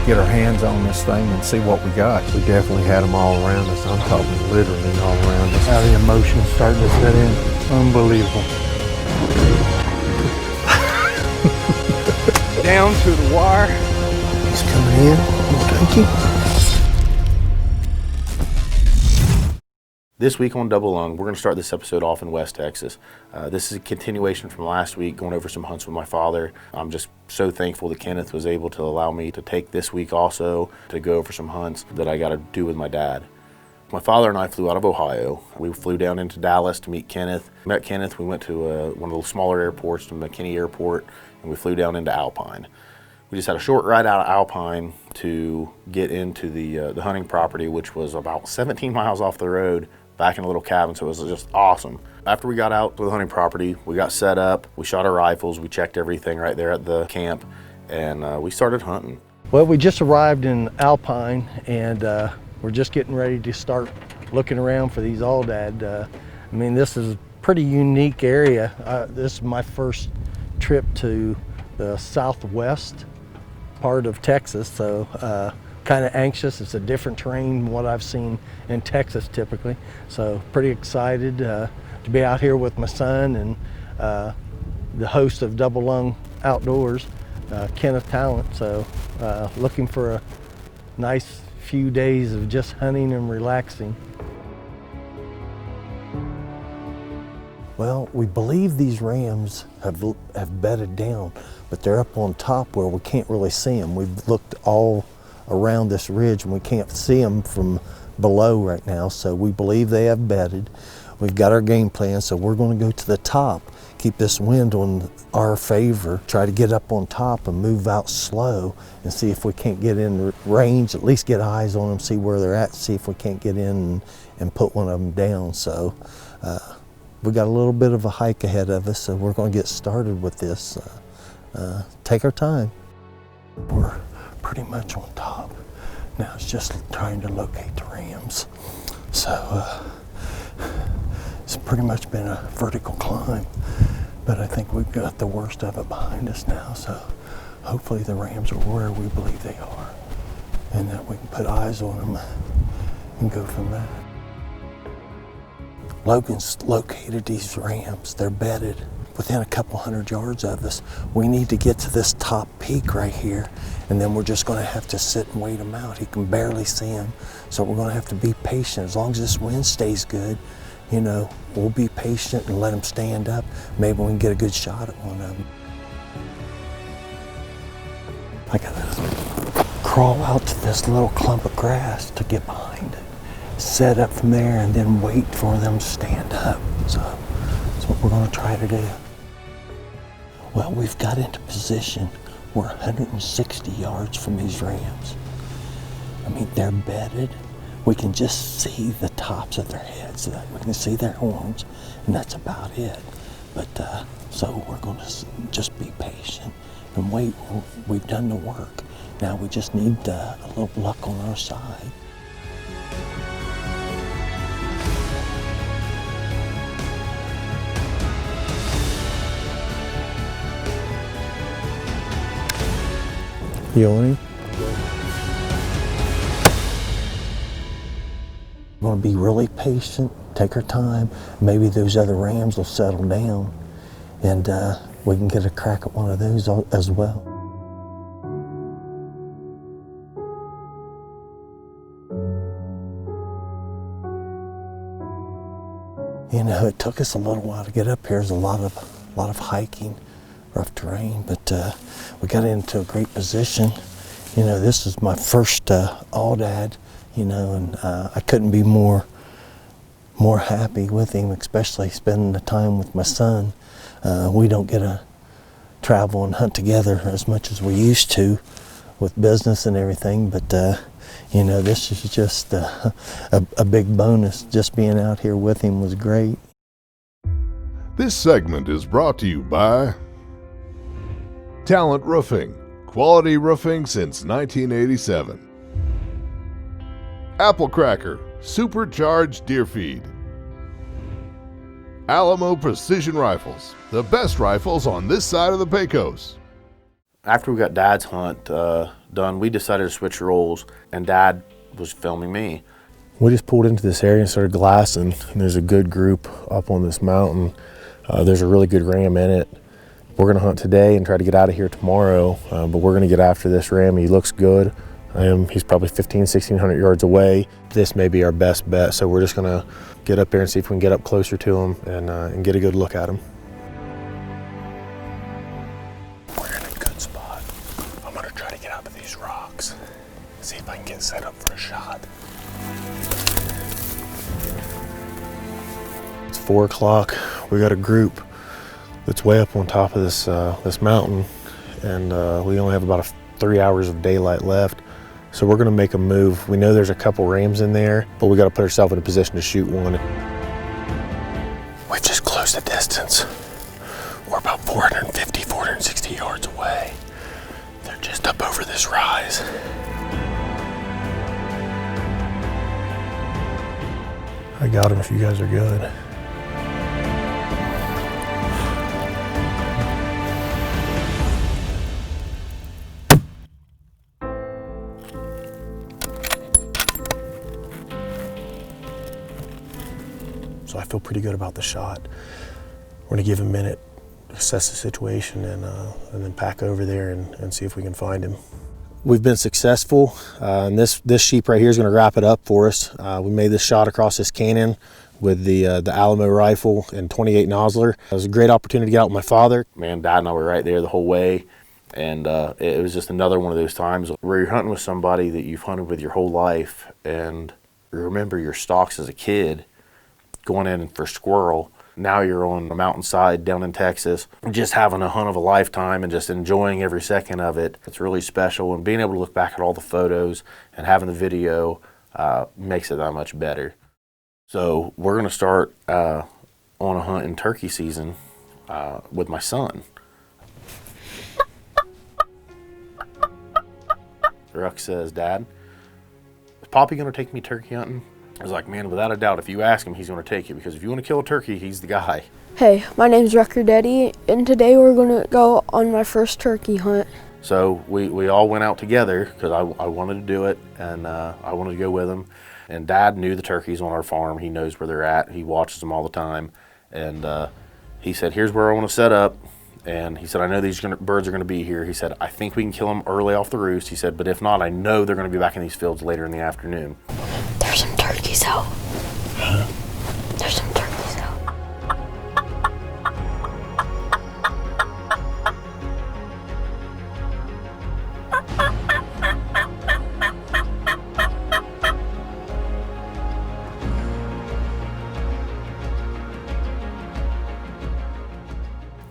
get our hands on this thing and see what we got. We definitely had them all around us. I'm talking literally all around us. Now the emotion's starting to set in. Unbelievable. Down to the wire. He's coming in. Thank you. This week on Double Lung, we're going to start this episode off in West Texas. This is a continuation from last week, going over some hunts with my father. I'm just so thankful that Kenneth was able to allow me to take this week also to go over some hunts that I got to do with my dad. My father and I flew out of Ohio. We flew down into Dallas to meet Kenneth. Met Kenneth, we went to one of the smaller airports, to McKinney Airport, and we flew down into Alpine. We just had a short ride out of Alpine to get into the hunting property, which was about 17 miles off the road, back in a little cabin, so it was just awesome. After we got out to the hunting property, we got set up, we shot our rifles, we checked everything right there at the camp, and we started hunting. Well, we just arrived in Alpine, and we're just getting ready to start looking around for these aoudad. I mean, this is a pretty unique area. This is my first trip to the southwest part of Texas, so kind of anxious. It's a different terrain than what I've seen in Texas typically. So pretty excited to be out here with my son and the host of Double Lung Outdoors, Kenneth Talent. So looking for a nice few days of just hunting and relaxing. Well, we believe these rams have bedded down, but they're up on top where we can't really see them. We've looked all around this ridge and we can't see them from below right now, so we believe they have bedded. We've got our game plan, so we're going to go to the top, keep this wind on our favor, try to get up on top and move out slow and see if we can't get in range, at least get eyes on them, see where they're at, see if we can't get in and put one of them down. So we got a little bit of a hike ahead of us, so we're going to get started with this. Take our time. We're pretty much on top. Now it's just trying to locate the rams. So it's pretty much been a vertical climb, but I think we've got the worst of it behind us now. So hopefully the rams are where we believe they are, and that we can put eyes on them and go from there. Logan's located these rams. They're bedded within a couple 100 yards of us. We need to get to this top peak right here, and then we're just going to have to sit and wait him out. He can barely see him, so we're going to have to be patient. As long as this wind stays good, you know, we'll be patient and let him stand up. Maybe we can get a good shot at one of them. I gotta crawl out to this little clump of grass to get behind it, set up from there, and then wait for them to stand up. So that's what we're going to try to do. Well, we've got into position. We're 160 yards from these rams. I mean, they're bedded. We can just see the tops of their heads. We can see their horns, and that's about it. But so we're going to just be patient and wait. We've done the work. Now we just need a little luck on our side. You on him? We're going to be really patient, take our time. Maybe those other rams will settle down, and we can get a crack at one of those as well. You know, it took us a little while to get up here. There's a lot of hiking, rough terrain, but we got into a great position. You know, this is my first aoudad, you know, and I couldn't be more happy with him, especially spending the time with my son. We don't get to travel and hunt together as much as we used to with business and everything, but you know, this is just a big bonus. Just being out here with him was great. This segment is brought to you by Talent Roofing, quality roofing since 1987. Apple Cracker, supercharged deer feed. Alamo Precision Rifles, the best rifles on this side of the Pecos. After we got Dad's hunt done, we decided to switch roles, and Dad was filming me. We just pulled into this area and started glassing, and there's a good group up on this mountain. There's a really good ram in it. We're gonna hunt today and try to get out of here tomorrow, but we're gonna get after this ram. He looks good. He's probably 1,600 yards away. This may be our best bet, so we're just gonna get up there and see if we can get up closer to him and get a good look at him. We're in a good spot. I'm gonna try to get up these rocks, see if I can get set up for a shot. It's 4 o'clock. We got a group that's way up on top of this mountain, and we only have about 3 hours of daylight left. So we're gonna make a move. We know there's a couple rams in there, but we gotta put ourselves in a position to shoot one. We've just closed the distance. We're about 450, 460 yards away. They're just up over this rise. I got them if you guys are good. So I feel pretty good about the shot. We're gonna give him a minute, assess the situation, and then pack over there and see if we can find him. We've been successful, and this sheep right here is gonna wrap it up for us. We made this shot across this canyon with the Alamo rifle and 28 Nosler. It was a great opportunity to get out with my father. Man, Dad and I were right there the whole way, and it was just another one of those times where you're hunting with somebody that you've hunted with your whole life, and you remember your stalks as a kid, going in for squirrel. Now you're on the mountainside down in Texas, just having a hunt of a lifetime and just enjoying every second of it. It's really special, and being able to look back at all the photos and having the video makes it that much better. So we're gonna start on a hunt in turkey season with my son. Ruck says, "Dad, is Poppy gonna take me turkey hunting?" I was like, man, without a doubt, if you ask him, he's going to take you, because if you want to kill a turkey, he's the guy. Hey, my name's Jeron Detty, and today we're going to go on my first turkey hunt. So we all went out together because I wanted to do it, and I wanted to go with him. And Dad knew the turkeys on our farm. He knows where they're at. He watches them all the time. And he said, here's where I want to set up. And he said, I know these birds are going to be here. He said, I think we can kill them early off the roost. He said, but if not, I know they're going to be back in these fields later in the afternoon. There's some turkeys out. There's some turkeys out.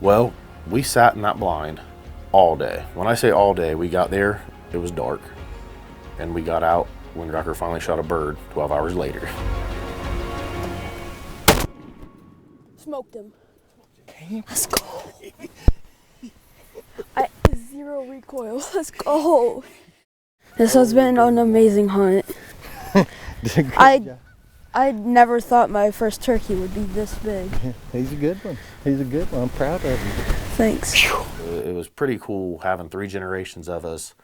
Well, we sat in that blind all day. When I say all day, we got there, it was dark, and we got out when Rucker finally shot a bird 12 hours later. Smoked him. Let's go. Zero recoil. Let's go. This has been an amazing hunt. I never thought my first turkey would be this big. He's a good one. He's a good one. I'm proud of him. Thanks. It was pretty cool having 3 generations of us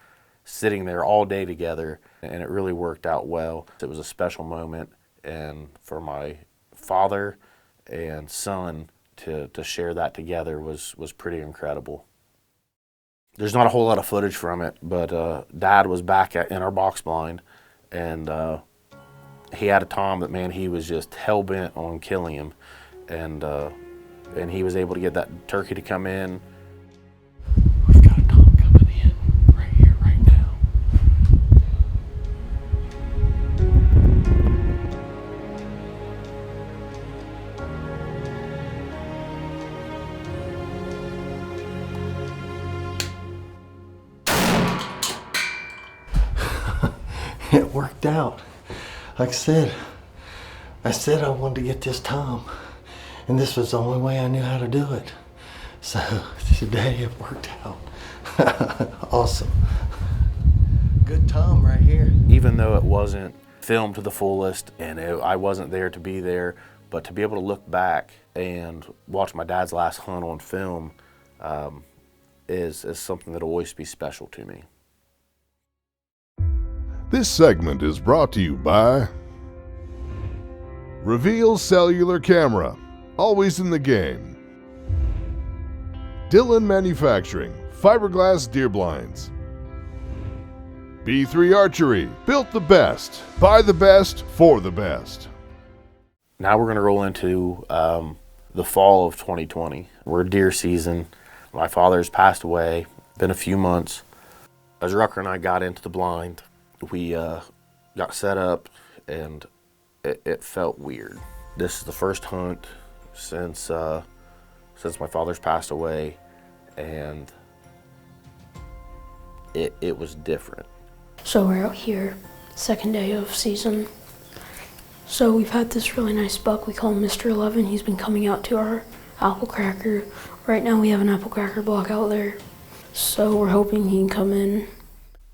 sitting there all day together, and it really worked out well. It was a special moment, and for my father and son to share that together was pretty incredible. There's not a whole lot of footage from it, but Dad was back in our box blind, and he had a tom that, man, he was just hell-bent on killing him, and he was able to get that turkey to come in. We've got a tom coming in right here, right now. It worked out. Like I said I wanted to get this tom, and this was the only way I knew how to do it. So today it worked out. Awesome. Good tom right here. Even though it wasn't filmed to the fullest, and I wasn't there to be there, but to be able to look back and watch my dad's last hunt on film is something that'll always be special to me. This segment is brought to you by Reveal Cellular Camera, always in the game. Dillon Manufacturing, fiberglass deer blinds. B3 Archery, built the best, by the best, for the best. Now we're going to roll into the fall of 2020. We're deer season. My father's passed away. Been a few months. As Rucker and I got into the blind, we got set up, and it felt weird. This is the first hunt since my father's passed away, and it was different. So we're out here, second day of season. So we've had this really nice buck, we call him Mr. 11. He's been coming out to our apple cracker. Right now we have an apple cracker block out there. So we're hoping he can come in.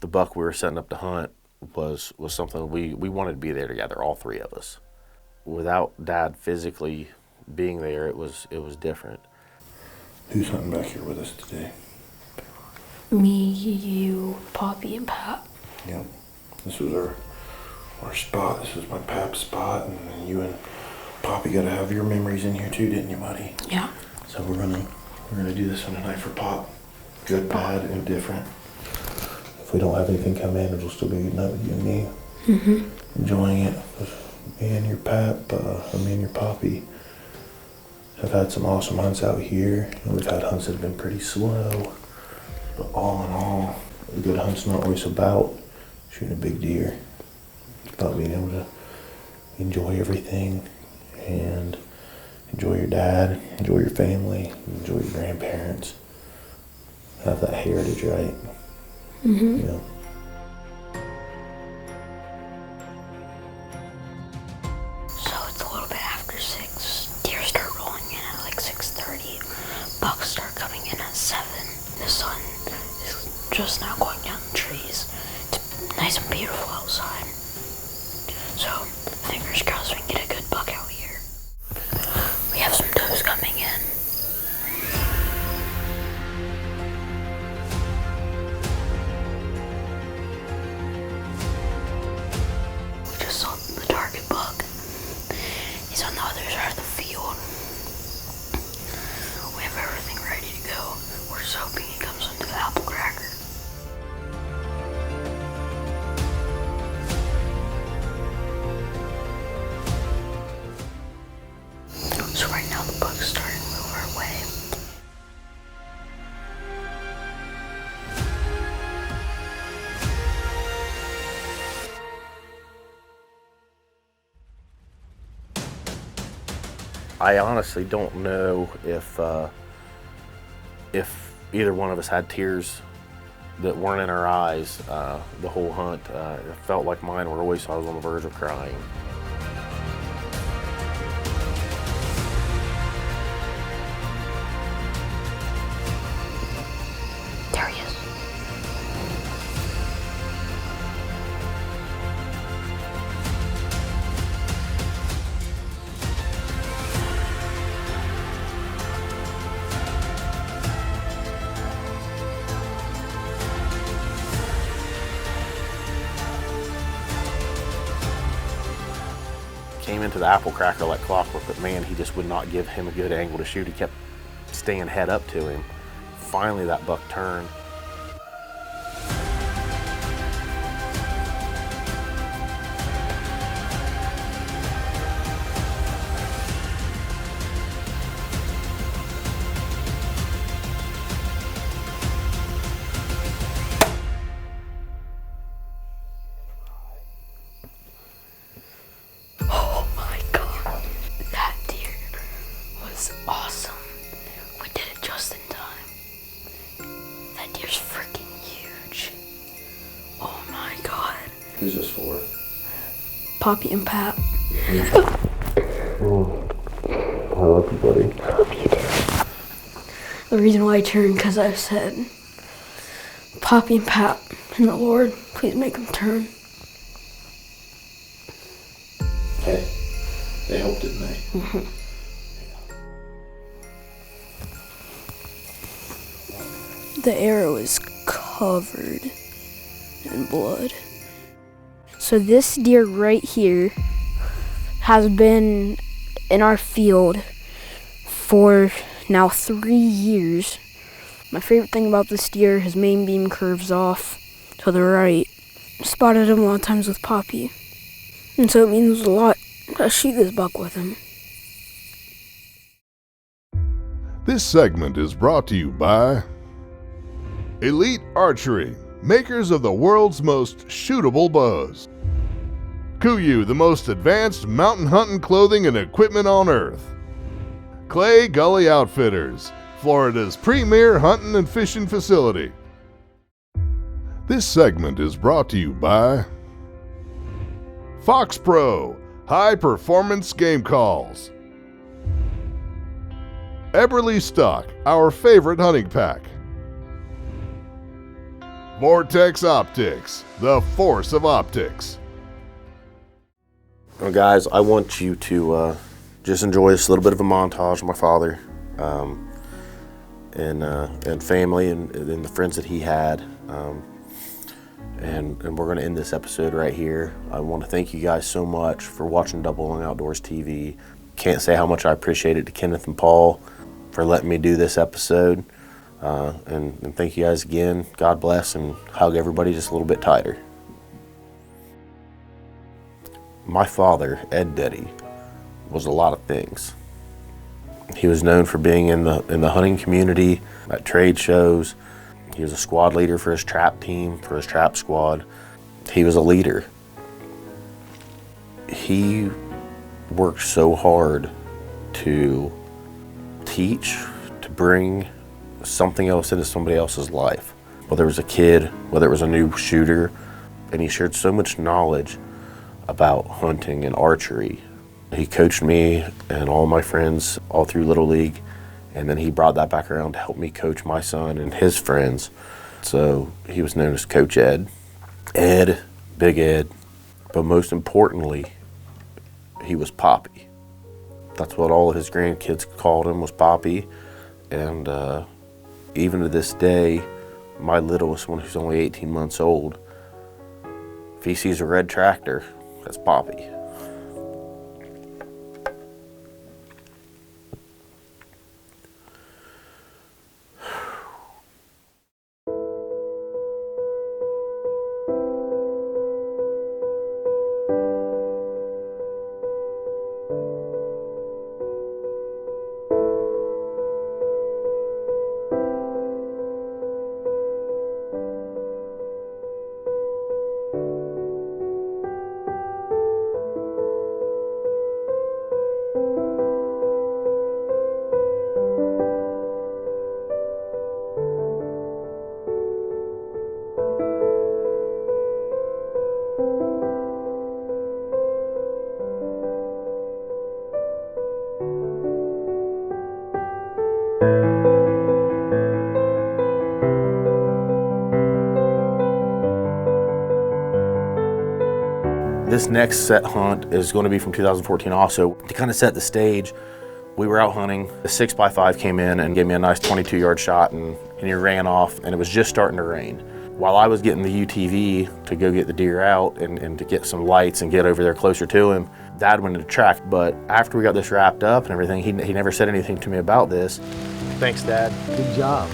The buck we were setting up to hunt was something we wanted to be there together, all three of us. Without Dad physically being there, it was different. Who's hunting back here with us today? Me, you, Poppy, and Pat. Yep. This was our spot. This was my Pap's spot, and you and Poppy got to have your memories in here too, didn't you, buddy? Yeah. So we're gonna do this one tonight for Pop. Good, bad, and different. If we don't have anything come in, it'll still be a good night with you and me. Mm-hmm. Enjoying it. Me and your Pap, me and your Poppy have had some awesome hunts out here. And we've had hunts that have been pretty slow, but all in all, a good hunt's not always about shooting a big deer. It's about being able to enjoy everything and enjoy your dad, enjoy your family, enjoy your grandparents. Have that heritage, right? Mm-hmm. You know. So it's a little bit after 6. Deer start rolling in at like 6:30. Bucks start coming in at 7. The sun is just now going down the trees. It's nice and beautiful outside. So fingers crossed we can get a good buck out here. We have some does coming in. We just saw the target buck. He's on the other side of the field. We have everything ready to go. We're just hoping he comes into the apple cracker. So right now the buck's starting to move our way. I honestly don't know if either one of us had tears that weren't in our eyes the whole hunt. It felt like mine were always, I was on the verge of crying. There he is. Came into the apple cracker like clockwork, but man, he just would not give him a good angle to shoot. He kept staying head up to him. Finally, that buck turned. Oh my god. That deer was awesome. We did it just in time. That deer's freaking huge. Oh my god. Who's this for? Poppy and Pat. Oh, I love you, buddy. I love you too. The reason why I turned because I said, Poppy and Pat and the Lord, please make them turn. Hey, they helped, didn't they? Mm-hmm. The arrow is covered in blood. So this deer right here has been in our field for now 3 years. My favorite thing about this deer, his main beam curves off to the right. Spotted him a lot of times with Poppy. And so it means a lot to shoot this buck with him. This segment is brought to you by Elite Archery, makers of the world's most shootable bows. Kuiu, the most advanced mountain hunting clothing and equipment on earth. Clay Gully Outfitters, Florida's premier hunting and fishing facility. This segment is brought to you by Fox Pro, high performance game calls. Eberly Stock, our favorite hunting pack. Vortex Optics, the force of optics. Well, guys, I want you to just enjoy this little bit of a montage of my father and family and the friends that he had. And we're going to end this episode right here. I want to thank you guys so much for watching Double Lung Outdoors TV. Can't say how much I appreciate it to Kenneth and Paul for letting me do this episode. And thank you guys again. God bless, and hug everybody just a little bit tighter. My father, Ed Detty, was a lot of things. He was known for being in the hunting community, at trade shows. He was a squad leader for his trap team, for his trap squad. He was a leader. He worked so hard to teach, to bring something else into somebody else's life. Whether it was a kid, whether it was a new shooter, and he shared so much knowledge about hunting and archery. He coached me and all my friends all through Little League, and then he brought that back around to help me coach my son and his friends. So he was known as Coach Ed. Ed, Big Ed, but most importantly, he was Poppy. That's what all of his grandkids called him, was Poppy. And even to this day, my littlest one, who's only 18 months old, if he sees a red tractor, that's Poppy. This next set hunt is going to be from 2014 also. To kind of set the stage, we were out hunting. The 6x5 came in and gave me a nice 22-yard shot, and he ran off, and it was just starting to rain. While I was getting the UTV to go get the deer out and to get some lights and get over there closer to him, Dad went into track. But after we got this wrapped up and everything, he never said anything to me about this. Thanks, Dad. Good job.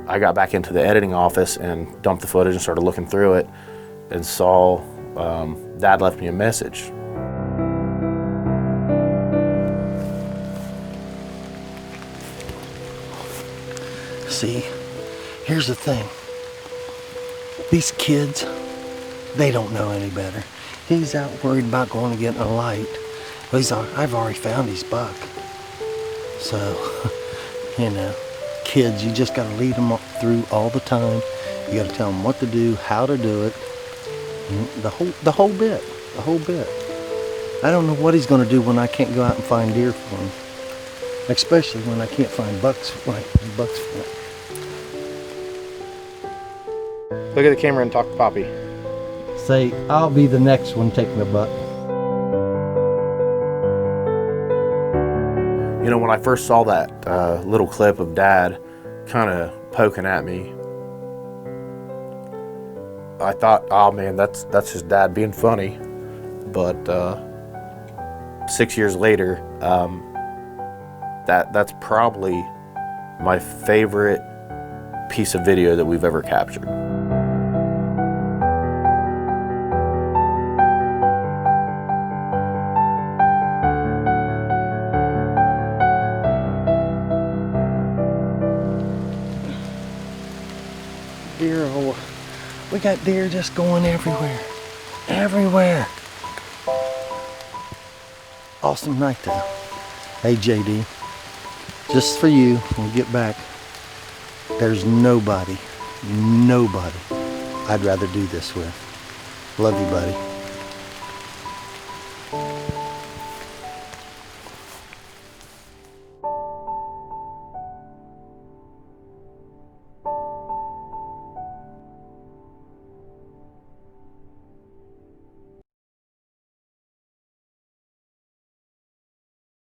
I got back into the editing office and dumped the footage and started looking through it and saw Dad left me a message. See, here's the thing. These kids, they don't know any better. He's out worried about going and getting a light. Well, I've already found his buck. So, you know, kids, you just gotta lead them through all the time. You gotta tell them what to do, how to do it. The whole bit. I don't know what he's gonna do when I can't go out and find deer for him. Especially when I can't find bucks for him. Look at the camera and talk to Poppy. Say, I'll be the next one taking a buck. You know, when I first saw that little clip of Dad kind of poking at me, I thought, oh man, that's his dad being funny. But 6 years later, that's probably my favorite piece of video that we've ever captured. Deer, we got deer just going everywhere. Everywhere. Awesome night though. Hey JD, just for you, when we get back, there's nobody I'd rather do this with. Love you, buddy.